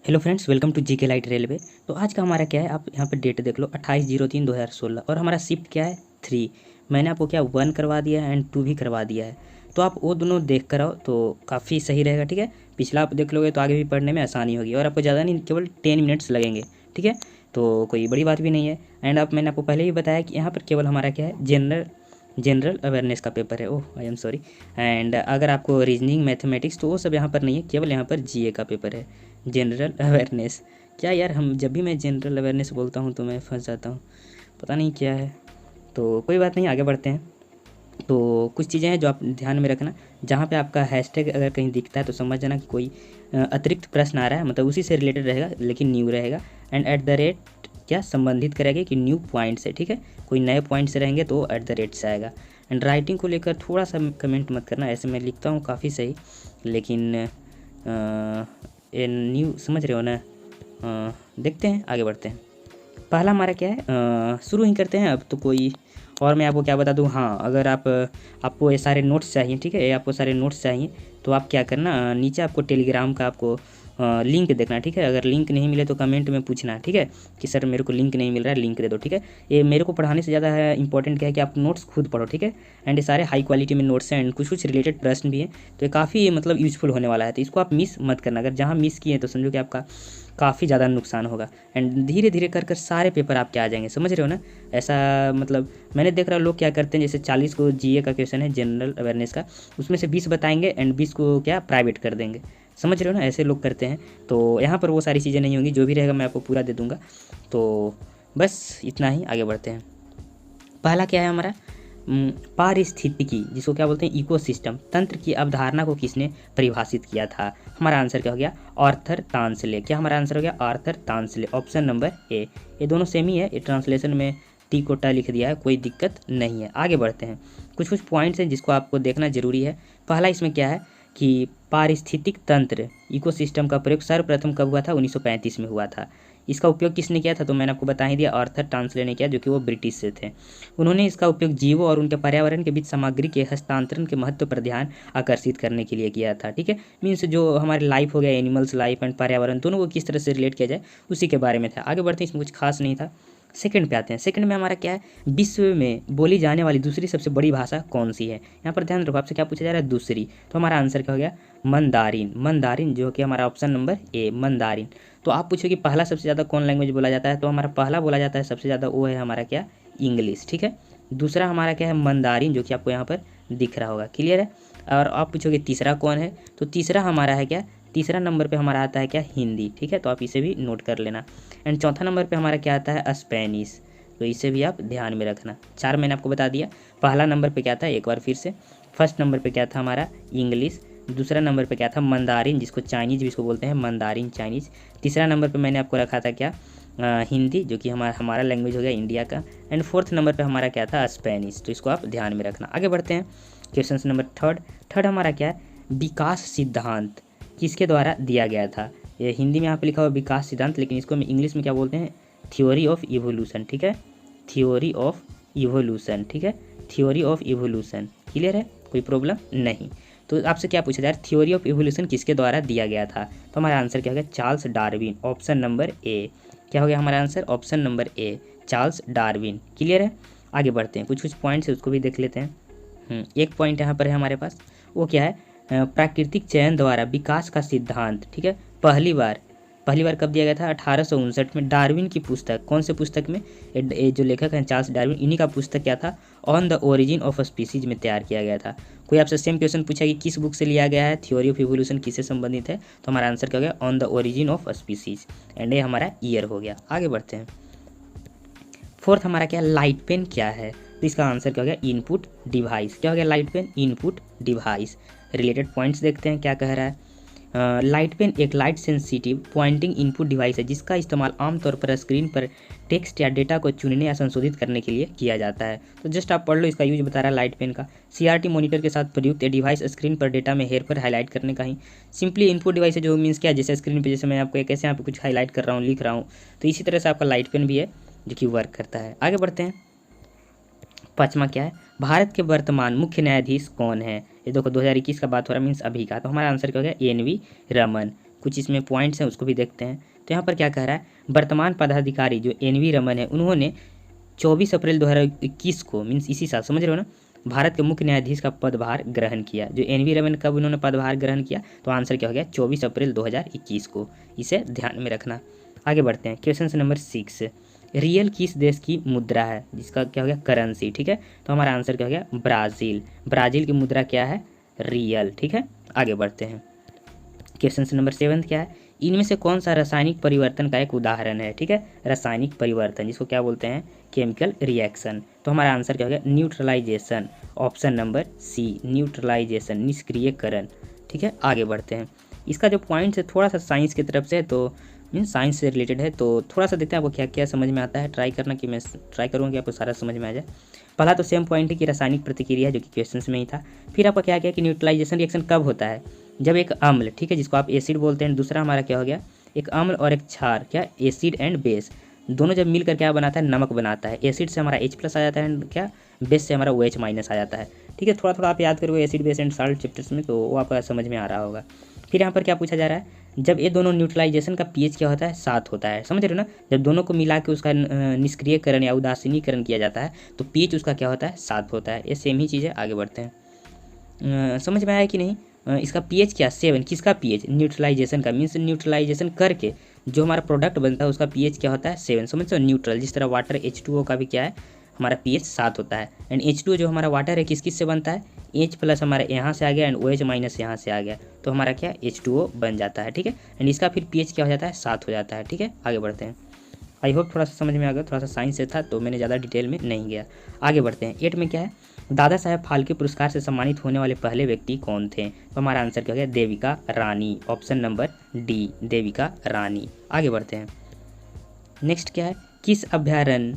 Hello friends, welcome to GK light railway. तो आज का हमारा क्या है, आप यहाँ पे डेट देख लो 28/03/2016 और हमारा शिफ्ट क्या है 3। मैंने आपको क्या 1 करवा दिया है एंड 2 भी करवा दिया है। तो आप वो दोनों देख कर आओ तो काफ़ी सही रहेगा। ठीक है, पिछला आप देख लोगे तो आगे भी पढ़ने में आसानी होगी और आपको ज़्यादा नहीं, केवल 10 मिनट्स लगेंगे। ठीक है, तो कोई बड़ी बात भी नहीं है। एंड आप मैंने आपको पहले ही बताया कि यहाँ पर केवल हमारा क्या है जनरल अवेयरनेस का पेपर है। ओह आई एम सॉरी। एंड अगर आपको रीजनिंग मैथमेटिक्स तो वो सब यहाँ पर नहीं है, केवल यहाँ पर जीए का पेपर है, जनरल अवेयरनेस। क्या यार, हम जब भी मैं जनरल अवेयरनेस बोलता हूँ तो मैं फंस जाता हूँ, पता नहीं क्या है। तो कोई बात नहीं, आगे बढ़ते हैं। तो कुछ चीज़ें हैं जो आप ध्यान में रखना। जहाँ पे आपका हैशटैग अगर कहीं दिखता है तो समझ जाना कि कोई अतिरिक्त प्रश्न आ रहा है, मतलब उसी से रिलेटेड रहेगा लेकिन न्यू रहेगा। एंड एट द रेट क्या संबंधित करेगा कि न्यू पॉइंट से। ठीक है, कोई नए पॉइंट से रहेंगे तो एट द रेट से आएगा। एंड राइटिंग को लेकर थोड़ा सा कमेंट मत करना, ऐसे मैं लिखता हूँ काफ़ी सही, लेकिन ये न्यू समझ रहे हो ना। देखते हैं, आगे बढ़ते हैं। पहला हमारा क्या है, शुरू ही करते हैं अब तो। कोई और मैं आपको क्या बता दूँ, हाँ अगर आपको ये सारे नोट्स चाहिए, ठीक है, ये आपको सारे नोट्स चाहिए तो आप क्या करना, नीचे आपको टेलीग्राम का आपको लिंक देखना। ठीक है, अगर लिंक नहीं मिले तो कमेंट में पूछना। ठीक है, कि सर मेरे को लिंक नहीं मिल रहा है, लिंक दे दो। ठीक है, ये मेरे को पढ़ाने से ज़्यादा है इंपॉर्टेंट क्या है कि आप नोट्स खुद पढ़ो। ठीक है, एंड ये सारे हाई क्वालिटी में नोट्स हैं एंड कुछ कुछ रिलेटेड प्रश्न भी हैं, तो ये काफ़ी मतलब यूजफुल होने वाला है। तो इसको आप मिस मत करना, अगर जहाँ मिस किए तो समझो कि आपका काफ़ी ज़्यादा नुकसान होगा। एंड धीरे धीरे कर कर सारे पेपर आपके आ जाएंगे, समझ रहे हो ना। ऐसा मतलब मैंने देख रहा लोग क्या करते हैं, जैसे 40 को जीए का क्वेश्चन है जनरल अवेयरनेस का, उसमें से 20 बताएंगे एंड 20 को क्या प्राइवेट कर देंगे, समझ रहे हो ना, ऐसे लोग करते हैं। तो यहाँ पर वो सारी चीज़ें नहीं होंगी, जो भी रहेगा मैं आपको पूरा दे दूँगा। तो बस इतना ही, आगे बढ़ते हैं। पहला क्या है हमारा, पारिस्थितिकी, जिसको क्या बोलते हैं इकोसिस्टम तंत्र की अवधारणा को किसने परिभाषित किया था। हमारा आंसर क्या हो गया, आर्थर तांसले। क्या हमारा आंसर हो गया, आर्थर तांसले, ऑप्शन नंबर ए। ये दोनों सेम ही है, ये ट्रांसलेशन में टी कोटा लिख दिया है, कोई दिक्कत नहीं है। आगे बढ़ते हैं, कुछ कुछ पॉइंट्स हैं जिसको आपको देखना जरूरी है। पहला इसमें क्या है कि पारिस्थितिक तंत्र इकोसिस्टम का प्रयोग सर्वप्रथम कब हुआ था, 1935 में हुआ था। इसका उपयोग किसने किया था, तो मैंने आपको बता ही दिया, आर्थर टांसले ने किया, जो कि वो ब्रिटिश से थे। उन्होंने इसका उपयोग जीवों और उनके पर्यावरण के बीच सामग्री के हस्तांतरण के महत्व पर ध्यान आकर्षित करने के लिए किया था। ठीक है, मीन्स जो हमारे लाइफ हो गया, एनिमल्स लाइफ एंड पर्यावरण दोनों को किस तरह से रिलेट किया जाए उसी के बारे में था। आगे बढ़ते हैं, इसमें कुछ खास नहीं था। सेकंड पे आते हैं। सेकंड में हमारा क्या है, विश्व में बोली जाने वाली दूसरी सबसे बड़ी भाषा कौन सी है। यहाँ पर ध्यान रखो, आपसे क्या पूछा जा रहा है, दूसरी। तो हमारा आंसर क्या हो गया, मंदारिन। मंदारिन जो कि हमारा ऑप्शन नंबर ए, मंदारिन। तो आप पूछो कि पहला सबसे ज़्यादा कौन लैंग्वेज बोला जाता है, तो हमारा पहला बोला जाता है सबसे ज़्यादा वो है हमारा क्या, इंग्लिश। ठीक है, दूसरा हमारा क्या है, मंदारिन, जो कि आपको यहाँ पर दिख रहा होगा, क्लियर है। और आप पूछोगे तीसरा कौन है, तो तीसरा हमारा है क्या, तीसरा नंबर पे हमारा आता है क्या, हिंदी। ठीक है, तो आप इसे भी नोट कर लेना। एंड चौथा नंबर पे हमारा क्या आता है, स्पेनिश, तो इसे भी आप ध्यान में रखना। चार मैंने आपको बता दिया। पहला नंबर पे क्या था, एक बार फिर से, फर्स्ट नंबर पे क्या था हमारा, इंग्लिश। दूसरा नंबर पे क्या था, मंदारिन, जिसको चाइनीज़ भी इसको बोलते हैं, मंदारिन चाइनीज़। तीसरा नंबर पे मैंने आपको रखा था क्या, हिंदी, जो कि हमारा लैंग्वेज हो गया इंडिया का। एंड फोर्थ नंबर पे हमारा क्या था, स्पेनिश। तो इसको आप ध्यान में रखना। आगे बढ़ते हैं, क्वेश्चन नंबर थर्ड। थर्ड हमारा क्या है, विकास सिद्धांत किसके द्वारा दिया गया था। ये हिंदी में यहाँ पे लिखा हुआ विकास सिद्धांत, लेकिन इसको हम इंग्लिश में क्या बोलते हैं, थ्योरी ऑफ इवोल्यूशन। ठीक है, थ्योरी ऑफ इवोल्यूशन। ठीक है, थ्योरी ऑफ इवोल्यूशन, क्लियर है, कोई प्रॉब्लम नहीं। तो आपसे क्या पूछा जाए, थ्योरी ऑफ इवोल्यूशन किसके द्वारा दिया गया था, तो हमारा आंसर क्या हो गया, चार्ल्स डार्विन, ऑप्शन नंबर ए। क्या हो गया हमारा आंसर, ऑप्शन नंबर ए, चार्ल्स डार्विन, क्लियर है। आगे बढ़ते हैं, कुछ कुछ पॉइंट्स है उसको भी देख लेते हैं। एक पॉइंट यहाँ पर है हमारे पास, वो क्या है, प्राकृतिक चयन द्वारा विकास का सिद्धांत। ठीक है, पहली बार कब दिया गया था, 1859 में, डार्विन की पुस्तक, कौन से पुस्तक में, ये जो लेखक हैं चार्ल्स डार्विन, इन्हीं का पुस्तक क्या था, on the origin of species में तैयार किया गया था। कोई आपसे सेम क्वेश्चन पूछा कि किस बुक से लिया गया है, थ्योरी ऑफ इवोल्यूशन किससे संबंधित है, तो हमारा आंसर क्या हो गया, on the origin of species. And ये हमारा ईयर हो गया। आगे बढ़ते हैं, फोर्थ हमारा क्या, लाइट पेन क्या है, तो इसका आंसर क्या हो गया, इनपुट डिवाइस। क्या हो गया, light pen input device. Related points देखते हैं क्या कह रहा है। लाइट पेन एक light sensitive pointing input device है जिसका इस्तेमाल आमतौर पर स्क्रीन पर टेक्स्ट या डेटा को चुनने या संशोधित करने के लिए किया जाता है। तो जस्ट आप पढ़ लो, इसका यूज बता रहा है लाइट पेन का। सीआरटी मॉनिटर के साथ प्रयुक्त ये डिवाइस स्क्रीन पर डेटा में हेर पर हाईलाइट करने का ही सिंपली इनपुट डिवाइस है, जो मीन्स क्या है, जैसे स्क्रीन पर जैसे मैं आपको कैसे यहाँ पे कुछ हाईलाइट कर रहा हूँ, लिख रहा हूँ, तो इसी तरह से आपका लाइट पेन भी है जो कि वर्क करता है। आगे बढ़ते हैं, पाँचवा क्या है, भारत के वर्तमान मुख्य न्यायाधीश कौन है। ये देखो 2021 का बात हो रहा है, मीन्स अभी का, तो हमारा आंसर क्या हो गया, एन वी रमन। कुछ इसमें पॉइंट्स हैं उसको भी देखते हैं। तो यहाँ पर क्या कह रहा है, वर्तमान पदाधिकारी जो एन.वी. रमन है उन्होंने 24 अप्रैल 2021 को मीन्स इसी साल, समझ रहे हो ना, भारत के मुख्य न्यायाधीश का पदभार ग्रहण किया। जो एन.वी. रमन कब उन्होंने पदभार ग्रहण किया, तो आंसर क्या हो गया 24 अप्रैल 2021 को। इसे ध्यान में रखना। आगे बढ़ते हैं, क्वेश्चन नंबर 6, रियल किस देश की मुद्रा है, जिसका क्या हो गया करेंसी, ठीक है। तो हमारा आंसर क्या हो गया ब्राज़ील। ब्राज़ील की मुद्रा क्या है, रियल, ठीक है। आगे बढ़ते हैं, क्वेश्चन नंबर 7 क्या है, इनमें से कौन सा रासायनिक परिवर्तन का एक उदाहरण है, ठीक है। रासायनिक परिवर्तन जिसको क्या बोलते हैं, केमिकल रिएक्शन। तो हमारा आंसर क्या हो गया neutralisation, option number C, neutralisation, निष्क्रियकरण, ठीक है। आगे बढ़ते हैं, इसका जो पॉइंट्स है थोड़ा सा साइंस की तरफ से है, तो मीन्स साइंस से रिलेटेड है, तो थोड़ा सा देखते हैं आपको क्या क्या समझ में आता है। ट्राई करना कि मैं ट्राई करूँगा कि आपको सारा समझ में आ जाए। पहला तो सेम पॉइंट है कि रासायनिक प्रतिक्रिया जो कि क्वेश्चन में ही था। फिर आपका क्या किया कि न्यूट्रलाइजेशन रिएक्शन कब होता है, जब एक अम्ल, ठीक है, जिसको आप एसिड बोलते हैं, दूसरा हमारा क्या हो गया एक अम्ल और एक क्षार, क्या एसिड एंड बेस, दोनों जब मिलकर क्या बनाता है, नमक बनाता है। एसिड से हमारा H+ आ जाता है एंड क्या बेस से हमारा OH- आ जाता है, ठीक है। थोड़ा थोड़ा आप याद करोगे acid base and salt chapters में, तो वो आपका समझ में आ रहा होगा। फिर यहाँ पर क्या पूछा जा रहा है, जब ये दोनों न्यूट्रलाइजेशन का pH क्या होता है 7 होता है, समझ रहे हो ना। जब दोनों को मिला के उसका निष्क्रियकरण या उदासीनीकरण किया जाता है तो pH उसका क्या होता है 7 होता है। ये सेम ही चीज़ है। आगे बढ़ते हैं, समझ में आया कि नहीं। इसका pH क्या 7, किसका pH, न्यूट्रलाइजेशन का, मीन्स न्यूट्रलाइजेशन करके जो हमारा प्रोडक्ट बनता है उसका pH क्या होता है 7, समझ लो न्यूट्रल। जिस तरह वाटर H2O का भी क्या है हमारा pH 7 होता है। एंड H2O जो हमारा वाटर है किस किस से बनता है, H+ हमारे यहाँ से आ गया एंड OH- यहाँ से आ गया, तो हमारा क्या H2O बन जाता है, ठीक है। एंड इसका फिर pH क्या हो जाता है 7 हो जाता है, ठीक है। आगे बढ़ते हैं, आई होप थोड़ा सा समझ में आ गया, थोड़ा सा साइंस से था तो मैंने ज़्यादा डिटेल में नहीं गया। आगे बढ़ते हैं, 8 में क्या है, दादा साहेब फाल्के पुरस्कार से सम्मानित होने वाले पहले व्यक्ति कौन थे। तो हमारा आंसर क्या हो गया Devika Rani, option number D, Devika Rani. आगे बढ़ते हैं, नेक्स्ट क्या है, किस अभ्यारण्य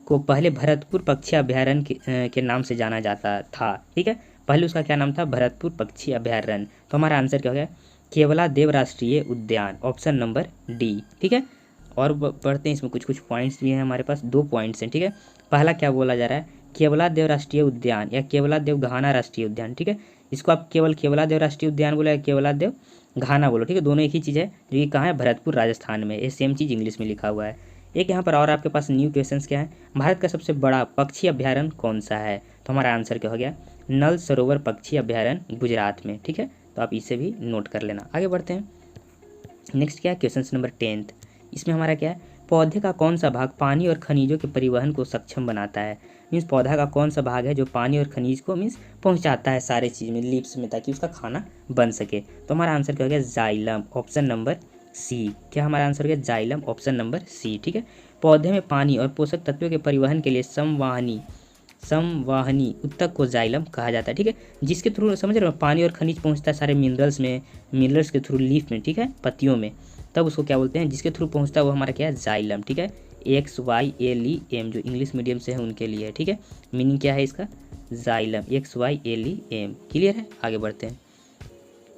को पहले भरतपुर पक्षी अभ्यारण्य के नाम से जाना जाता था, ठीक है। पहले उसका क्या नाम था, भरतपुर पक्षी अभ्यारण्य। तो हमारा आंसर क्या हो गया केवला देव राष्ट्रीय उद्यान, ऑप्शन नंबर डी, ठीक है। और पढ़ते हैं, इसमें कुछ कुछ पॉइंट्स भी हैं हमारे पास, 2 पॉइंट्स हैं, ठीक है। पहला क्या बोला जा रहा है, केवला देव राष्ट्रीय उद्यान या केवला देव घाना राष्ट्रीय उद्यान, ठीक है। इसको आप केवल केवला देव राष्ट्रीय उद्यान बोलो या केवला देव घाना बोलो, ठीक है, दोनों एक ही चीज़ है। जो ये कहाँ है, भरतपुर राजस्थान में, ये सेम चीज़ इंग्लिश में लिखा हुआ है। एक यहाँ पर और आपके पास न्यू क्वेश्चंस क्या है, भारत का सबसे बड़ा पक्षी अभ्यारण्य कौन सा है। तो हमारा आंसर क्या हो गया नल सरोवर पक्षी अभ्यारण्य गुजरात में, ठीक है। तो आप इसे भी नोट कर लेना। आगे बढ़ते हैं, नेक्स्ट क्या है, क्वेश्चन नंबर 10। इसमें हमारा क्या है, पौधे का कौन सा भाग पानी और खनिजों के परिवहन को सक्षम बनाता है। मीन्स पौधा का कौन सा भाग है जो पानी और खनिज को मीन्स पहुंचाता है सारे चीज़ में, लीव्स में, ताकि उसका खाना बन सके। तो हमारा आंसर क्या हो गया जाइलम, ऑप्शन नंबर सी। क्या हमारा आंसर हो गया जाइलम, ऑप्शन नंबर सी, ठीक है। पौधे में पानी और पोषक तत्वों के परिवहन के लिए संवाहनी ऊतक को जाइलम कहा जाता है, ठीक है। जिसके थ्रू समझ रहे हो पानी और खनिज पहुंचता है सारे मिनरल्स में, मिनरल्स के थ्रू लीफ में, ठीक है, पत्तियों में, तब उसको क्या बोलते हैं, जिसके थ्रू पहुंचता है वो हमारा क्या है जाइलम, ठीक है। XYLEM जो इंग्लिश मीडियम से है उनके लिए है, ठीक है। मीनिंग क्या है इसका जाइलम, XYLEM, क्लियर है। आगे बढ़ते हैं,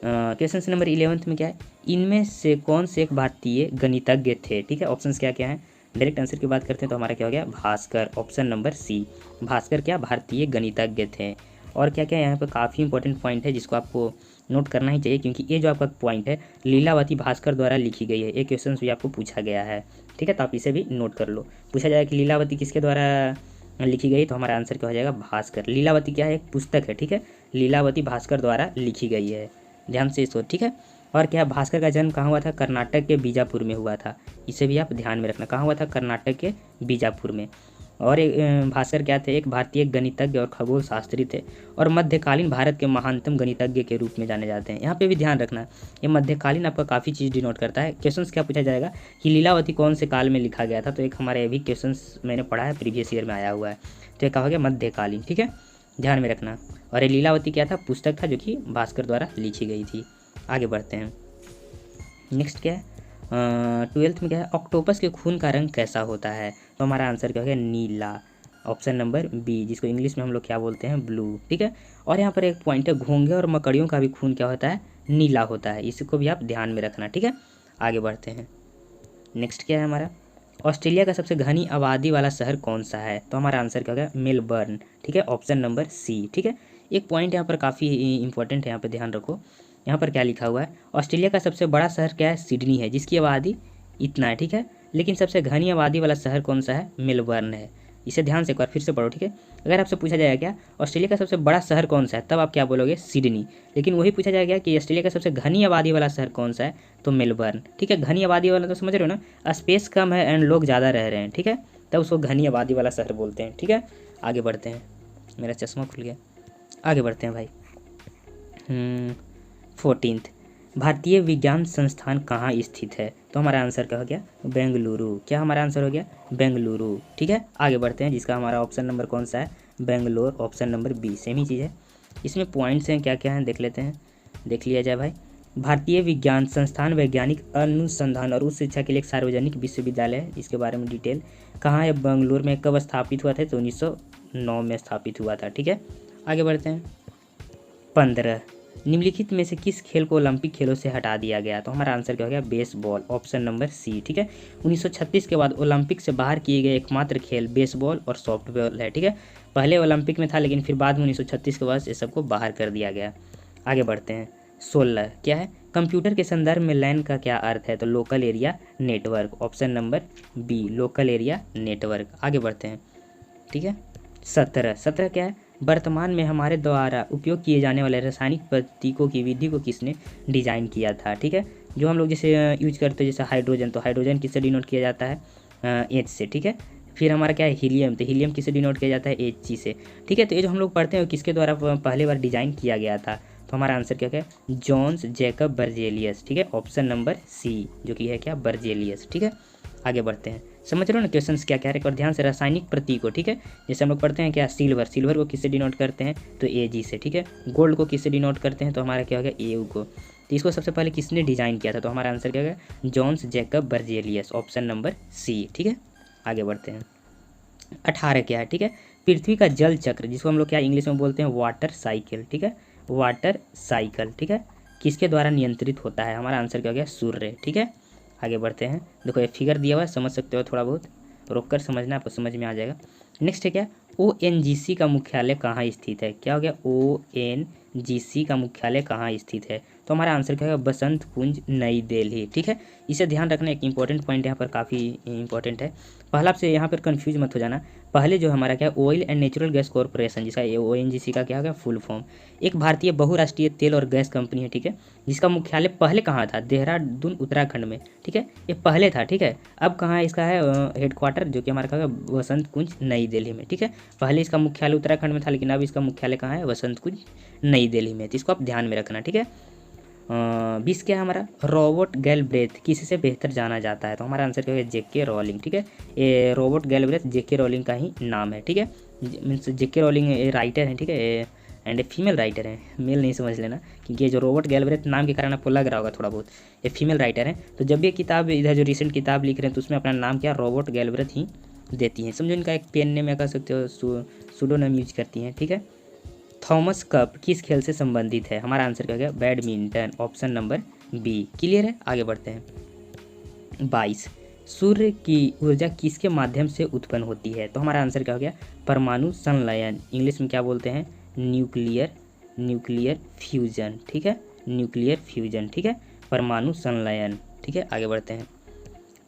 क्वेश्चन नंबर 11 में क्या है, इनमें से कौन से एक भारतीय गणितज्ञ थे, ठीक है। ऑप्शंस क्या क्या हैं, डायरेक्ट आंसर की बात करते हैं तो हमारा क्या हो गया Bhaskar, option number C, Bhaskar क्या भारतीय गणितज्ञ थे। और क्या क्या यहाँ पर काफ़ी इंपॉर्टेंट पॉइंट है जिसको आपको नोट करना ही चाहिए, क्योंकि ये जो आपका पॉइंट है लीलावती भास्कर द्वारा लिखी गई है, ये क्वेश्चन भी आपको पूछा गया है, ठीक है। तो आप इसे भी नोट कर लो। पूछा जाएगा कि लीलावती किसके द्वारा लिखी गई, तो हमारा आंसर क्या हो जाएगा भास्कर। लीलावती क्या है, एक पुस्तक है, ठीक है, लीलावती भास्कर द्वारा लिखी गई है, ध्यान से इसको, ठीक है। और क्या भास्कर का जन्म कहाँ हुआ था, कर्नाटक के बीजापुर में हुआ था, इसे भी आप ध्यान में रखना, कहाँ हुआ था, कर्नाटक के बीजापुर में। और भास्कर क्या थे, एक भारतीय गणितज्ञ और खगोल शास्त्री थे, और मध्यकालीन भारत के महानतम गणितज्ञ के रूप में जाने जाते हैं। यहाँ पे भी ध्यान रखना, ये मध्यकालीन आपका काफ़ी चीज़ डिनोट करता है। क्वेश्चंस क्या पूछा जाएगा कि लीलावती कौन से काल में लिखा गया था, तो एक हमारे अभी क्वेश्चंस मैंने पढ़ा है, प्रीवियस ईयर में आया हुआ है, तो ये कहा गया मध्यकालीन, ठीक है, ध्यान में रखना। और ये लीलावती क्या था, पुस्तक था जो कि भास्कर द्वारा लिखी गई थी। आगे बढ़ते हैं, नेक्स्ट क्या है, 12th में क्या है, ऑक्टोपस के खून का रंग कैसा होता है। तो हमारा आंसर क्या हो गया नीला, ऑप्शन नंबर बी, जिसको इंग्लिश में हम लोग क्या बोलते हैं ब्लू, ठीक है। और यहाँ पर एक पॉइंट है, घोंघे और मकड़ियों का भी खून क्या होता है नीला होता है, इसको भी आप ध्यान में रखना, ठीक है। आगे बढ़ते हैं, नेक्स्ट क्या है हमारा, ऑस्ट्रेलिया का सबसे घनी आबादी वाला शहर कौन सा है। तो हमारा आंसर क्या हो गया मेलबर्न, ठीक है, ऑप्शन नंबर सी, ठीक है। एक पॉइंट यहाँ पर काफ़ी इंपॉर्टेंट है, यहाँ पर ध्यान रखो यहाँ पर क्या लिखा हुआ है, ऑस्ट्रेलिया का सबसे बड़ा शहर क्या है, सिडनी है, जिसकी आबादी इतना है, ठीक है। लेकिन सबसे घनी आबादी वाला शहर कौन सा है, मेलबर्न है। इसे ध्यान से एक बार फिर से पढ़ो, ठीक है। अगर आपसे पूछा जाएगा क्या ऑस्ट्रेलिया का सबसे बड़ा शहर कौन सा है, तब आप क्या बोलोगे, सिडनी। लेकिन वही पूछा जाएगा कि ऑस्ट्रेलिया का सबसे घनी आबादी वाला शहर कौन सा है, तो मेलबर्न, ठीक है। घनी आबादी वाला तो समझ रहे हो ना, स्पेस कम है एंड लोग ज़्यादा रह रहे हैं, ठीक है, तब उसको घनी आबादी वाला शहर बोलते हैं, ठीक है। आगे बढ़ते हैं, मेरा चश्मा खुल गया, आगे बढ़ते हैं भाई। 14th, भारतीय विज्ञान संस्थान कहाँ स्थित है, तो हमारा आंसर क्या हो गया, बेंगलुरु। क्या हमारा आंसर हो गया, बेंगलुरु, ठीक है। आगे बढ़ते हैं, जिसका हमारा ऑप्शन नंबर कौन सा है, Bangalore, option number B, same ही चीज़ है। इसमें पॉइंट्स हैं क्या क्या हैं देख लेते हैं, देख लिया जाए भाई। भारतीय विज्ञान संस्थान वैज्ञानिक अनुसंधान और उच्च शिक्षा के लिए एक सार्वजनिक विश्वविद्यालय है, इसके बारे में डिटेल कहाँ है, बेंगलुरु में, कब स्थापित हुआ था, तो 1909 में स्थापित हुआ था, ठीक है। आगे बढ़ते हैं। 15, निम्नलिखित में से किस खेल को ओलंपिक खेलों से हटा दिया गया, तो हमारा आंसर क्या हो गया, बेसबॉल, ऑप्शन नंबर सी, ठीक है। 1936 के बाद ओलंपिक से बाहर किए गए एकमात्र खेल बेसबॉल और सॉफ्टबॉल है, ठीक है। पहले ओलंपिक में था, लेकिन फिर बाद में 1936 के बाद ये सबको बाहर कर दिया गया। आगे बढ़ते हैं। 16 क्या है, कंप्यूटर के संदर्भ में लैन का क्या अर्थ है, तो local area network, option number B, local area network. आगे बढ़ते हैं, ठीक है। 17 क्या है, वर्तमान में हमारे द्वारा उपयोग किए जाने वाले रासायनिक प्रतीकों की विधि को किसने डिजाइन किया था, ठीक है। जो हम लोग जैसे यूज करते हैं, जैसे हाइड्रोजन, तो हाइड्रोजन किससे डिनोट किया जाता है, एच से, ठीक है। फिर हमारा क्या है, हीलियम, तो हीलियम किससे डिनोट किया जाता है, एच जी से, ठीक है। तो ये जो हम लोग पढ़ते हैं किसके द्वारा पहले बार डिजाइन किया गया था, तो हमारा आंसर क्या है, जॉन्स जैकब बर्जेलियस, ठीक है, ऑप्शन नंबर सी, जो कि है क्या, बर्जेलियस, ठीक है। आगे बढ़ते हैं, समझ रहे हो ना क्वेश्चंस क्या क्या है, एक बार ध्यान से। रासायनिक प्रतीक को, ठीक है, जैसे हम लोग पढ़ते हैं क्या, सिल्वर, सिल्वर को किससे डिनोट करते हैं, तो ए जी से, ठीक है। गोल्ड को किससे डिनोट करते हैं, तो हमारा क्या हो गया, ए यू को। तो इसको सबसे पहले किसने डिजाइन किया था, तो हमारा आंसर क्या होगा, Jöns Jacob Berzelius, option number C, ठीक है। आगे बढ़ते हैं। 18 क्या है, ठीक है, पृथ्वी का जल चक्र, जिसको हम लोग क्या इंग्लिश में बोलते हैं, वाटर साइकिल, ठीक है, वाटर साइकिल, ठीक है, किसके द्वारा नियंत्रित होता है, हमारा आंसर क्या हो गया, सूर्य, ठीक है। आगे बढ़ते हैं, देखो ये फिगर दिया हुआ है, समझ सकते हो, थोड़ा बहुत रोक कर समझना, आपको समझ में आ जाएगा। नेक्स्ट है क्या, ONGC का मुख्यालय कहाँ स्थित है, क्या हो गया, ONGC का मुख्यालय कहाँ स्थित है, तो हमारा आंसर क्या होगा, बसंत कुंज, नई दिल्ली, ठीक है। इसे ध्यान रखना, एक इंपॉर्टेंट पॉइंट यहाँ पर काफ़ी इंपॉर्टेंट है। पहला आपसे यहाँ पर कन्फ्यूज मत हो जाना, पहले जो हमारा क्या, oil and natural gas corporation, जिसका ONGC का क्या हो गया, फुल फॉर्म, एक भारतीय बहुराष्ट्रीय तेल और गैस कंपनी है, ठीक है, जिसका मुख्यालय पहले कहाँ था, देहरादून उत्तराखंड में, ठीक है, ये पहले था, ठीक है। अब कहाँ है इसका है हेडक्वार्टर, जो कि हमारा कहा वसंत कुंज, नई दिल्ली में, ठीक है। पहले इसका मुख्यालय उत्तराखंड में था, लेकिन अब इसका मुख्यालय कहाँ है, वसंत कुंज, नई दिल्ली में, तो इसको आप ध्यान में रखना, ठीक है। 20 क्या है हमारा, रॉबर्ट गैलब्रेथ किससे बेहतर जाना जाता है, तो हमारा आंसर क्या है, JK रॉलिंग, ठीक है। ये रॉबर्ट गैलब्रेथ JK रॉलिंग का ही नाम है, ठीक है। मीन्स JK रॉलिंग राइटर है, ठीक है, एंड ए फीमेल राइटर है, मेल नहीं समझ लेना, क्योंकि ये जो रॉबर्ट गैलब्रेथ नाम के कारण आपको लग रहा होगा थोड़ा बहुत, ये फीमेल राइटर है। तो जब ये किताब इधर जो रिसेंट किताब लिख रहे हैं, तो उसमें अपना नाम क्या, रॉबर्ट गैलब्रेथ ही देती हैं, समझो इनका एक पेन नेम या कह सकते हो, सूडोनेम यूज करती हैं, ठीक है। थॉमस कप किस खेल से संबंधित है, हमारा आंसर क्या हो गया, badminton, option number B, clear है। आगे बढ़ते हैं। 22, सूर्य की ऊर्जा किसके माध्यम से उत्पन्न होती है, तो हमारा आंसर क्या हो गया, परमाणु संलयन, इंग्लिश में क्या बोलते हैं, न्यूक्लियर फ्यूजन, ठीक है, न्यूक्लियर फ्यूजन, ठीक है, परमाणु संलयन, ठीक है। आगे बढ़ते हैं।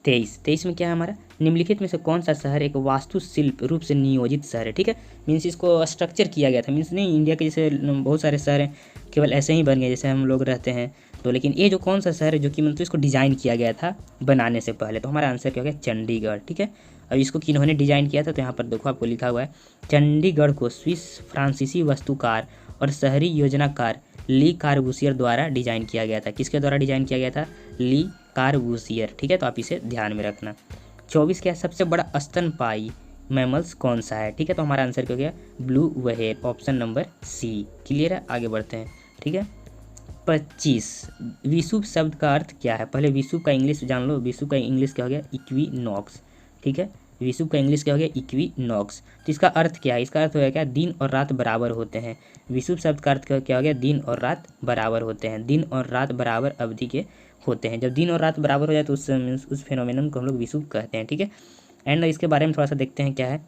23 में क्या है हमारा, निम्नलिखित में से कौन सा शहर एक वास्तुशिल्प रूप से नियोजित शहर है, ठीक है, मीन्स इसको स्ट्रक्चर किया गया था, मीन्स नहीं इंडिया के जैसे बहुत सारे शहर हैं केवल ऐसे ही बन गए जैसे हम लोग रहते हैं, तो लेकिन ये जो कौन सा शहर है जो कि मतलब इसको डिज़ाइन किया गया था बनाने से पहले, तो हमारा आंसर क्या हो गया, चंडीगढ़, ठीक है। अब इसको किन्होंने डिज़ाइन किया था, तो यहाँ पर देखो आपको लिखा हुआ है, चंडीगढ़ को स्विस फ्रांसीसी वास्तुकार और शहरी योजनाकार ली कार्बूसियर द्वारा डिजाइन किया गया था, किसके द्वारा डिजाइन किया गया था, ली कार्बूसियर, ठीक है, तो आप इसे ध्यान में रखना। 24 क्या है, सबसे बड़ा स्तनपायी मैमल्स कौन सा है, ठीक है, तो हमारा आंसर क्या हो गया, blue whale, option number C, clear है। आगे बढ़ते हैं, ठीक है। 25, विषुव शब्द का अर्थ क्या है, पहले विषुव का इंग्लिश जान लो, विषुव का इंग्लिश क्या हो गया, इक्विनॉक्स, ठीक है, विषुव का इंग्लिश क्या हो गया, इक्विनॉक्स, तो इसका अर्थ क्या है, इसका अर्थ हो गया क्या, दिन और रात बराबर होते हैं, विषुव शब्द का अर्थ क्या हो गया, दिन और रात बराबर होते हैं, दिन और रात बराबर अवधि के होते हैं, जब दिन और रात बराबर हो जाए तो उस फेनोमेनन को हम लोग विषुव कहते हैं, ठीक है। एंड इसके बारे में थोड़ा सा देखते हैं क्या है,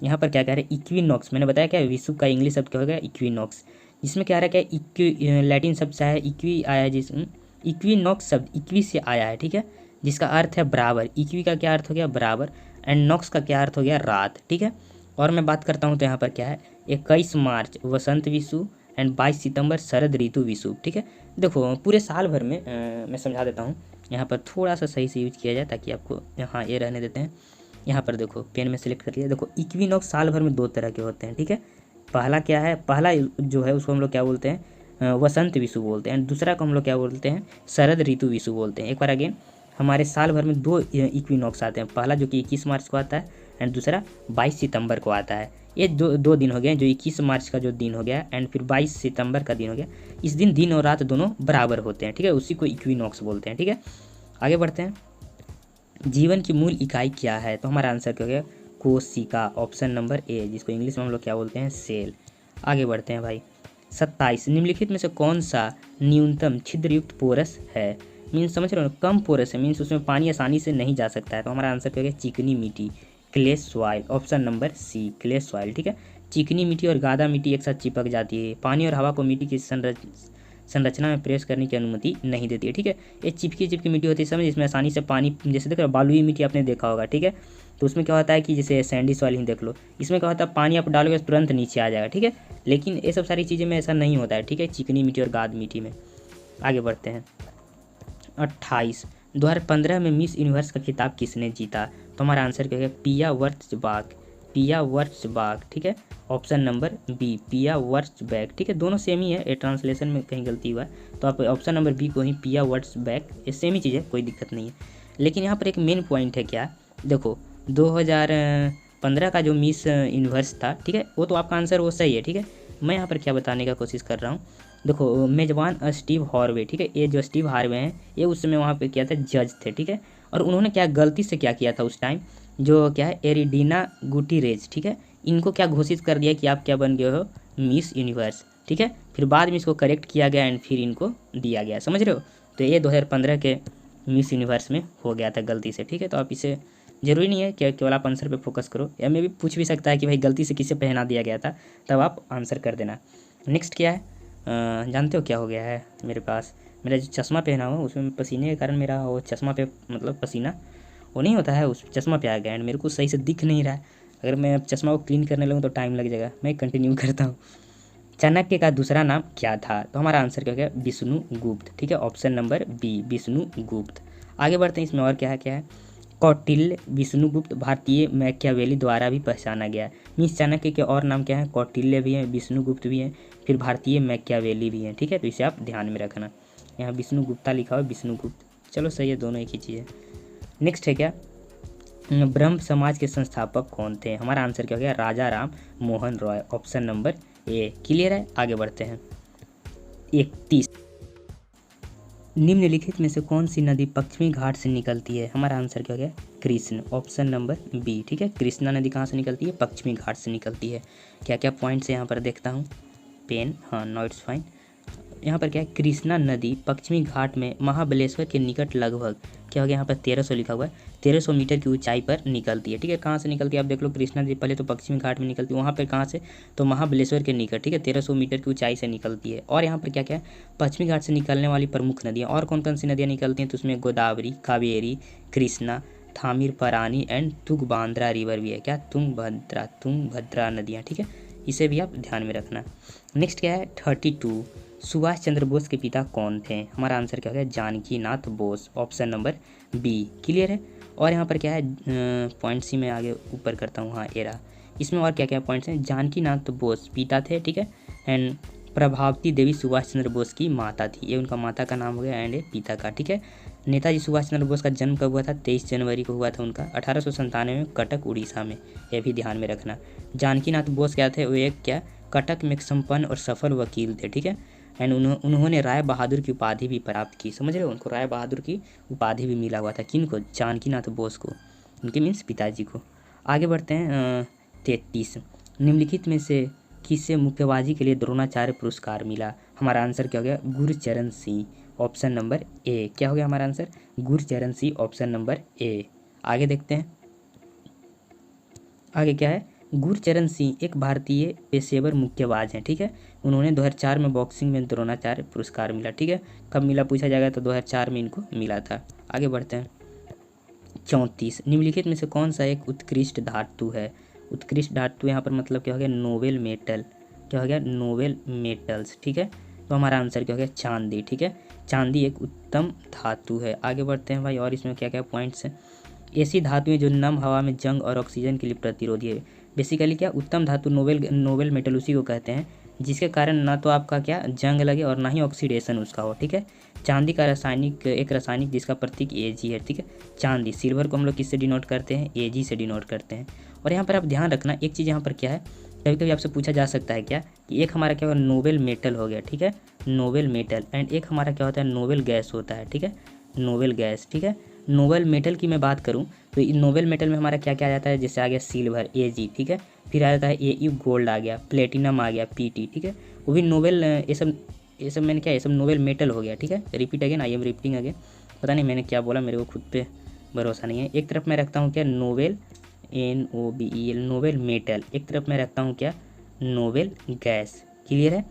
यहाँ पर क्या कह रहे हैं, इक्विनॉक्स, मैंने बताया क्या, विषुव का इंग्लिश शब्द क्या हो गया, इक्विनॉक्स, इसमें क्या रहा है, लैटिन शब्द से है इक्वी आया है, जिस इक्विनॉक्स शब्द इक्वी से आया है, ठीक है, जिसका अर्थ है बराबर। इक्वी का क्या अर्थ हो गया, बराबर, एंड नॉक्स का क्या अर्थ हो गया, रात, ठीक है। और मैं बात करता हूँ तो यहाँ पर क्या है, 21 मार्च वसंत विषु एंड 22 सितंबर शरद ऋतु विषु, ठीक है। देखो पूरे साल भर में मैं समझा देता हूँ, यहाँ पर थोड़ा सा सही से यूज किया जाए ताकि आपको यहाँ ये रहने देते हैं। यहाँ पर देखो पेन में सेलेक्ट कर लिया, देखो इक्विनॉक्स साल भर में 2 तरह के होते हैं, ठीक है। पहला क्या है, पहला जो है उसको हम लोग क्या बोलते हैं, वसंत विषु बोलते हैं, दूसरा को हम लोग क्या बोलते हैं, शरद ऋतु विषु बोलते हैं। एक बार अगेन, हमारे साल भर में 2 इक्विनॉक्स आते हैं, पहला जो कि 21 मार्च को आता है एंड दूसरा 22 सितंबर को आता है। ये दो दिन हो गए, जो 21 मार्च का जो दिन हो गया एंड फिर 22 सितंबर का दिन हो गया। इस दिन और रात दोनों बराबर होते हैं, ठीक है, उसी को इक्विनॉक्स बोलते हैं, ठीक है। आगे बढ़ते हैं, जीवन की मूल इकाई क्या है, तो हमारा आंसर क्या हो गया, कोशिका, ऑप्शन नंबर ए, जिसको इंग्लिश में हम लोग क्या बोलते हैं, सेल। आगे बढ़ते हैं भाई, 27, निम्नलिखित में से कौन सा न्यूनतम छिद्रयुक्त पोरस है, मीन्स समझ रहे हो, कम पोरस है, मीन्स उसमें पानी आसानी से नहीं जा सकता है। तो हमारा आंसर क्या हो गया, चिकनी मिट्टी, clay soil, option number C, clay soil, ठीक है। चिकनी मिट्टी और गादा मिट्टी एक साथ चिपक जाती है, पानी और हवा को मिट्टी की संरचना में प्रवेश करने की अनुमति नहीं देती है, ठीक है। ये चिपकी चिपकी मिट्टी होती है, समझ, इसमें आसानी से पानी, जैसे देख रहे हो बालुई मिट्टी आपने देखा होगा, ठीक है, तो उसमें क्या होता है कि जैसे सैंडी सॉइल ही देख लो, इसमें क्या होता है पानी आप डालोगे तुरंत नीचे आ जाएगा, ठीक है। लेकिन ये सब सारी चीज़ें में ऐसा नहीं होता है, ठीक है, चिकनी मिट्टी और गाद मिट्टी में। आगे बढ़ते हैं, 28, 2015 में मिस यूनिवर्स का खिताब किसने जीता, तो हमारा आंसर क्या है, पिया वर्ट्ज़बाख, पिया वर्ट्ज़बाख, ठीक है, ऑप्शन नंबर बी, पिया वर्ट्ज़बैक, ठीक है, दोनों सेम ही है, ये ट्रांसलेशन में कहीं गलती हुआ है, तो आप ऑप्शन नंबर बी को ही, पिया वर्ट्ज़बैक, ये सेम ही चीज़ है, कोई दिक्कत नहीं है। लेकिन यहाँ पर एक मेन पॉइंट है, क्या, देखो 2015 का जो मिस यूनिवर्स था, ठीक है, वो तो आपका आंसर वो सही है, ठीक है। मैं यहाँ पर क्या बताने का कोशिश कर रहा हूँ, देखो मेजबान स्टीव हार्वे, ठीक है, ये जो स्टीव हार्वे हैं ये उस समय वहाँ पे क्या था, जज थे, ठीक है। और उन्होंने क्या गलती से क्या किया था उस टाइम, जो क्या है, एरिडीना गुटीरेज, ठीक है, इनको क्या घोषित कर दिया कि आप क्या बन गए हो, मिस यूनिवर्स, ठीक है। फिर बाद में इसको करेक्ट किया गया एंड फिर इनको दिया गया, समझ रहे हो। तो ये 2015 के मिस यूनिवर्स में हो गया था गलती से, ठीक है। तो आप इसे, जरूरी नहीं है कि केवल आप आंसर पे फोकस करो, या मैं भी पूछ भी सकता है कि भाई गलती से किसे पहना दिया गया था, तब आप आंसर कर देना। नेक्स्ट क्या है, जानते हो क्या हो गया है मेरे पास, मेरा जो चश्मा पहना हुआ उसमें पसीने के कारण मेरा वो चश्मा पे, मतलब पसीना वो नहीं होता है, उस चश्मा पे आ गया एंड मेरे को सही से दिख नहीं रहा है। अगर मैं अब चश्मा को क्लीन करने लगूँ तो टाइम लग जाएगा, मैं कंटिन्यू करता हूँ। चाणक्य का दूसरा नाम क्या था, तो हमारा आंसर क्या हो गया, विष्णुगुप्त, ठीक है, ऑप्शन नंबर बी, विष्णुगुप्त। आगे बढ़ते हैं, इसमें और क्या है, कौटिल्य विष्णुगुप्त भारतीय मैकियावेली द्वारा भी पहचाना गया। मीन्स चाणक्य के और नाम क्या है, कौटिल्य भी हैं, विष्णुगुप्त भी हैं, फिर भारतीय मैकियावेली भी हैं, ठीक है, तो इसे आप ध्यान में रखना। यहाँ विष्णुगुप्ता लिखा हुआ, विष्णुगुप्त, चलो सही है, दोनों एक ही चीज़ है। नेक्स्ट है क्या, ब्रह्म समाज के संस्थापक कौन थे, हमारा आंसर क्या हो गया, Raja Ram Mohan Roy, option number A, clear है। आगे बढ़ते हैं, 31, निम्नलिखित में से कौन सी नदी पश्चिमी घाट से निकलती है, हमारा आंसर क्या हो गया, कृष्ण, ऑप्शन नंबर बी, ठीक है। कृष्णा नदी कहाँ से निकलती है, पश्चिमी घाट से निकलती है। क्या क्या पॉइंट्स यहाँ पर देखता हूँ, पेन, हाँ नो इट्स फाइन। यहाँ पर क्या है, कृष्णा नदी पश्चिमी घाट में महाबलेश्वर के निकट लगभग क्या हो गया, यहाँ पर 1300 लिखा हुआ है, 1300 मीटर की ऊंचाई पर निकलती है, ठीक है। कहाँ से निकलती है, आप देख लो, कृष्णा नदी पहले तो पश्चिमी घाट में निकलती है, वहाँ पर कहाँ से, तो महाबलेश्वर के निकट, ठीक है, 1300 मीटर की ऊंचाई से निकलती है। और यहाँ पर क्या क्या है, पश्चिमी घाट से निकलने वाली प्रमुख नदियाँ, और कौन कौन सी नदियाँ निकलती हैं, तो उसमें गोदावरी, कावेरी, कृष्णा, थामीरपरानी एंड तुंगभद्रा रिवर भी है, क्या, तुंगभद्रा नदियाँ, ठीक है, इसे भी आप ध्यान में रखना। नेक्स्ट क्या है, 32, सुभाष चंद्र बोस के पिता कौन थे, हमारा आंसर क्या हो गया, Janaki Nath Bose, option number B, clear है। और यहाँ पर क्या है, पॉइंट सी में आगे ऊपर करता हूँ, हाँ एरा, इसमें और क्या क्या पॉइंट्स हैं, जानकी नाथ बोस पिता थे, ठीक है, एंड प्रभावती देवी सुभाष चंद्र बोस की माता थी, ये उनका माता का नाम हो गया एंड पिता का, ठीक है। नेताजी सुभाष चंद्र बोस का जन्म कब हुआ था, 23 जनवरी को हुआ था उनका, 1897 में कटक उड़ीसा में, यह भी ध्यान में रखना। जानकी नाथ बोस क्या थे, वो एक क्या, कटक में एक संपन्न और सफल वकील थे, ठीक है, एंड उन्होंने राय बहादुर की उपाधि भी प्राप्त की, समझ रहे हो, उनको राय बहादुर की उपाधि भी मिला हुआ था, किनको, जानकी नाथ बोस को, उनके मीन्स पिताजी को। आगे बढ़ते हैं, 33, निम्नलिखित में से किसे मुक्केबाजी के लिए द्रोणाचार्य पुरस्कार मिला, हमारा आंसर क्या हो गया, गुरचरण सिंह, ऑप्शन नंबर ए, क्या हो गया हमारा answer, Gurcharan Singh, option number ए। आगे देखते हैं, आगे क्या है, गुरचरण सिंह एक भारतीय पेशेवर मुक्केबाज हैं, ठीक है। उन्होंने 2004 में बॉक्सिंग में द्रोणाचार्य पुरस्कार मिला, ठीक है। कब मिला पूछा जाएगा तो 2004 में इनको मिला था। आगे बढ़ते हैं। 34 निम्नलिखित में से कौन सा एक उत्कृष्ट धातु है। उत्कृष्ट धातु यहाँ पर मतलब क्या हो गया, नोबेल मेटल, क्या हो गया, नोबेल मेटल्स, ठीक है। तो हमारा आंसर क्या हो गया, चांदी, ठीक है। चांदी एक उत्तम धातु है। आगे बढ़ते हैं भाई, और इसमें क्या क्या पॉइंट्स हैं। ऐसी धातुएं जो नम हवा में जंग और ऑक्सीजन के लिए प्रतिरोधी है। बेसिकली क्या, उत्तम धातु नोबेल मेटल उसी को कहते हैं जिसके कारण ना तो आपका क्या जंग लगे और ना ही ऑक्सीडेशन उसका हो, ठीक है। चांदी का रासायनिक जिसका प्रतीक Ag है, ठीक है। चांदी, सिल्वर को हम लोग किससे डिनोट करते हैं, Ag से डिनोट करते हैं। और यहाँ पर आप ध्यान रखना एक चीज़, यहाँ पर क्या है, कभी कभी आपसे पूछा जा सकता है क्या कि एक हमारा क्या होगा, नोबेल मेटल हो गया, ठीक है, नोबेल मेटल, एंड एक हमारा क्या होता है, नोबेल गैस होता है, ठीक है, नोबेल गैस, ठीक है। नोबेल मेटल की मैं बात करूँ तो नोबेल मेटल में हमारा क्या क्या आ जाता है, जैसे आ गया सिल्वर Ag, ठीक है। फिर आ जाता है Au गोल्ड आ गया, प्लेटिनम आ गया Pt, ठीक है। वो भी नोबेल, ये सब मैंने क्या, ये सब नोबेल मेटल हो गया, ठीक है। Repeat again, I am repeating again. पता नहीं मैंने क्या बोला, मेरे को खुद पे भरोसा नहीं है। एक तरफ मैं रखता हूँ क्या, नोबेल NOBEL नोबेल मेटल, एक तरफ मैं रखता हूँ क्या, नोबेल गैस। क्लियर है।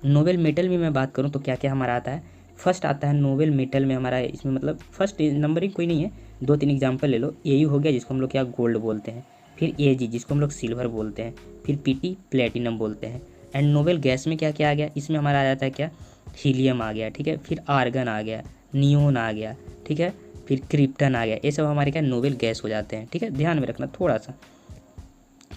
नोबेल मेटल में मैं बात करूँ तो क्या क्या हमारा आता है, फर्स्ट आता है नोबेल मेटल में हमारा, इसमें मतलब फर्स्ट नंबरिंग कोई नहीं है, 2-3 एग्जाम्पल ले लो। Au हो गया जिसको हम लोग क्या गोल्ड बोलते हैं, फिर Ag जिसको हम लोग सिल्वर बोलते हैं, फिर Pt प्लेटिनम बोलते हैं। एंड नोबेल गैस में क्या क्या आ गया, इसमें हमारा आ जाता है क्या, हीलियम आ गया, ठीक है, फिर आर्गन आ गया, नियोन आ गया, ठीक है, फिर क्रिप्टन आ गया। ये सब हमारे क्या नोबेल गैस हो जाते हैं, ठीक है, ध्यान में रखना थोड़ा सा।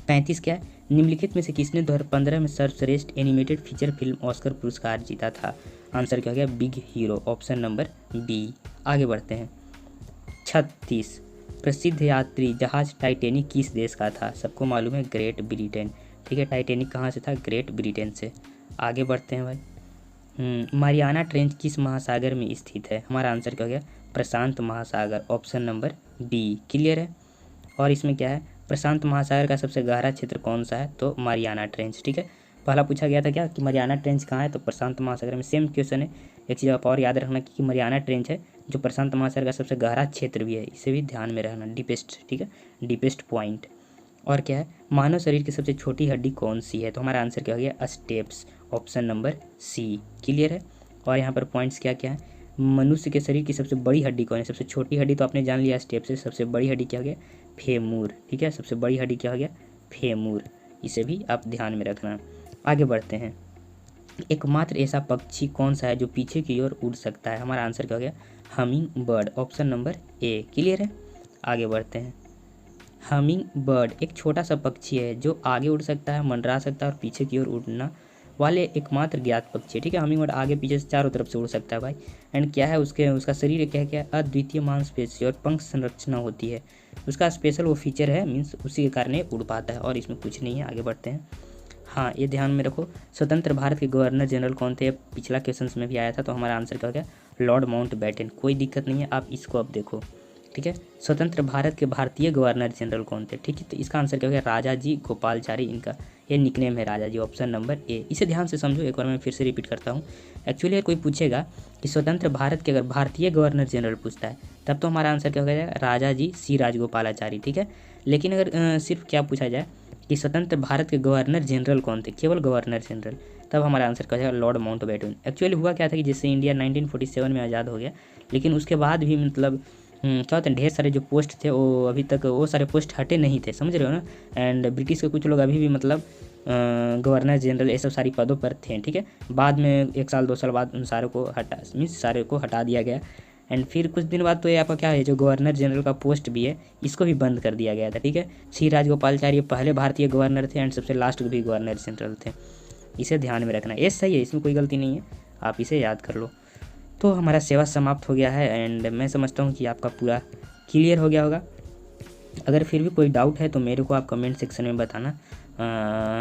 35 क्या है, निम्नलिखित में से किसने 2015 में सर्वश्रेष्ठ एनिमेटेड फीचर फिल्म ऑस्कर पुरस्कार जीता था। आंसर क्या हो गया, big hero, option number B. आगे बढ़ते हैं। 36 प्रसिद्ध यात्री जहाज टाइटेनिक किस देश का था। सबको मालूम है, ग्रेट ब्रिटेन, ठीक है। टाइटेनिक कहाँ से था, ग्रेट ब्रिटेन से। आगे बढ़ते हैं भाई। मारियाना ट्रेंच किस महासागर में स्थित है। हमारा आंसर क्या हो गया, प्रशांत महासागर, ऑप्शन नंबर बी। क्लियर है। और इसमें क्या है, प्रशांत महासागर का सबसे गहरा क्षेत्र कौन सा है, तो मारियाना ट्रेंच, ठीक है। पहला पूछा गया था क्या कि मारियाना ट्रेंच कहाँ है, तो प्रशांत महासागर में। सेम क्वेश्चन है। एक चीज़ आप और याद रखना कि मारियाना ट्रेंच है जो प्रशांत महासागर का सबसे गहरा क्षेत्र भी है, इसे भी ध्यान में रहना, डीपेस्ट, ठीक है, डीपेस्ट पॉइंट। और क्या है, मानव शरीर की सबसे छोटी हड्डी कौन सी है, तो हमारा आंसर क्या हो गया, steps, option number C. Clear है। और यहाँ पर पॉइंट्स क्या क्या है, मनुष्य के शरीर की सबसे बड़ी हड्डी कौन है, सबसे छोटी हड्डी तो आपने जान लिया स्टेप से, सबसे बड़ी हड्डी क्या हो गया, फेमूर, ठीक है, सबसे बड़ी हड्डी क्या हो गया, फेमूर। इसे भी आप ध्यान में रखना। आगे बढ़ते हैं। एकमात्र ऐसा पक्षी कौन सा है जो पीछे की ओर उड़ सकता है। हमारा आंसर क्या हो गया, humming bird, option number A. Clear है। आगे बढ़ते हैं। हमिंग बर्ड एक छोटा सा पक्षी है जो आगे उड़ सकता है, मंडरा सकता है और पीछे की ओर उड़ना वाले एकमात्र ज्ञात पक्षी है, ठीक है। हमिंग बर्ड आगे पीछे से चारों तरफ से उड़ सकता है भाई। एंड क्या है, उसका शरीर क्या क्या अद्वितीय मांसपेशी और पंख संरचना होती है, उसका स्पेशल वो फीचर है, मीन्स उसी के कारण ये उड़ पाता है, और इसमें कुछ नहीं है। आगे बढ़ते हैं। हाँ, ये ध्यान में रखो, स्वतंत्र भारत के गवर्नर जनरल कौन थे, पिछला क्वेश्चन में भी आया था, तो हमारा आंसर क्या हो गया, लॉर्ड माउंटबेटन। कोई दिक्कत नहीं है, आप इसको अब देखो, ठीक है। स्वतंत्र भारत के भारतीय गवर्नर जनरल कौन थे, ठीक है, तो इसका आंसर क्या हो गया, राजा जी गोपालचारी, इनका ये निकनेम है राजा जी, ऑप्शन नंबर ए। इसे ध्यान से समझो, एक बार मैं फिर से रिपीट करता हूँ। एक्चुअली अगर कोई पूछेगा कि स्वतंत्र भारत के अगर भारतीय गवर्नर जनरल पूछता है तब तो हमारा आंसर क्या हो गया, राजा जी सी राजगोपालाचारी, ठीक है। लेकिन अगर सिर्फ क्या पूछा जाए कि स्वतंत्र भारत के गवर्नर जनरल कौन थे, केवल गवर्नर जनरल, तब हमारा आंसर क्या हो जाएगा, लॉर्ड माउंटबेटन। एक्चुअली हुआ क्या था कि जिससे इंडिया 1947 में आज़ाद हो गया, लेकिन उसके बाद भी मतलब क्या होता है, ढेर सारे जो पोस्ट थे वो अभी तक वो सारे पोस्ट हटे नहीं थे, समझ रहे हो ना। एंड ब्रिटिश के कुछ लोग अभी भी मतलब गवर्नर जनरल ये सब सारी पदों पर थे, ठीक है। बाद में 1 साल 2 साल बाद उन सारों को सारे को हटा दिया गया। एंड फिर कुछ दिन बाद तो ये आपका क्या है, जो गवर्नर जनरल का पोस्ट भी है इसको भी बंद कर दिया गया था, ठीक है। सी राजगोपालचारी पहले भारतीय गवर्नर थे एंड सबसे लास्ट भी गवर्नर जनरल थे, इसे ध्यान में रखना। ये सही है, इसमें कोई गलती नहीं है, आप इसे याद कर लो। तो हमारा सेवा समाप्त हो गया है एंड मैं समझता हूँ कि आपका पूरा क्लियर हो गया होगा। अगर फिर भी कोई डाउट है तो मेरे को आप कमेंट सेक्शन में बताना।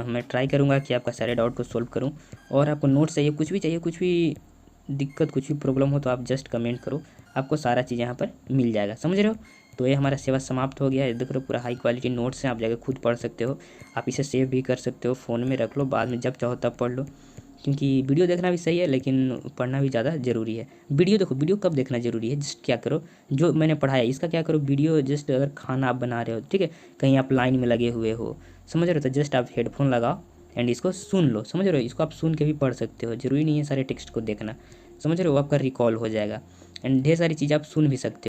मैं ट्राई करूँगा कि आपका सारे डाउट को सोल्व करूँ। और आपको नोट्स चाहिए, कुछ भी दिक्कत, कुछ भी प्रॉब्लम हो तो आप जस्ट कमेंट करो, आपको सारा चीज़ यहाँ पर मिल जाएगा, समझ रहे हो। तो ये हमारा सेवा समाप्त हो गया है। देख रहे हो पूरा हाई क्वालिटी नोट्स हैं, आप जाकर खुद पढ़ सकते हो, आप इसे सेव भी कर सकते हो, फ़ोन में रख लो, बाद में जब चाहो तब पढ़ लो। क्योंकि वीडियो देखना भी सही है लेकिन पढ़ना भी ज़्यादा ज़रूरी है। वीडियो देखो, वीडियो कब देखना ज़रूरी है, जस्ट क्या करो, जो मैंने पढ़ाया इसका क्या करो, वीडियो जस्ट अगर खाना आप बना रहे हो, ठीक है, कहीं आप लाइन में लगे हुए हो, समझ रहे हो, तो जस्ट आप हेडफोन लगाओ एंड इसको सुन लो, समझ रहे हो, इसको आप सुन के भी पढ़ सकते हो, ज़रूरी नहीं है सारे टेक्स्ट को देखना, समझ रहे हो, आपका रिकॉल हो जाएगा एंड ढेर सारी चीज़ आप सुन भी सकते हो।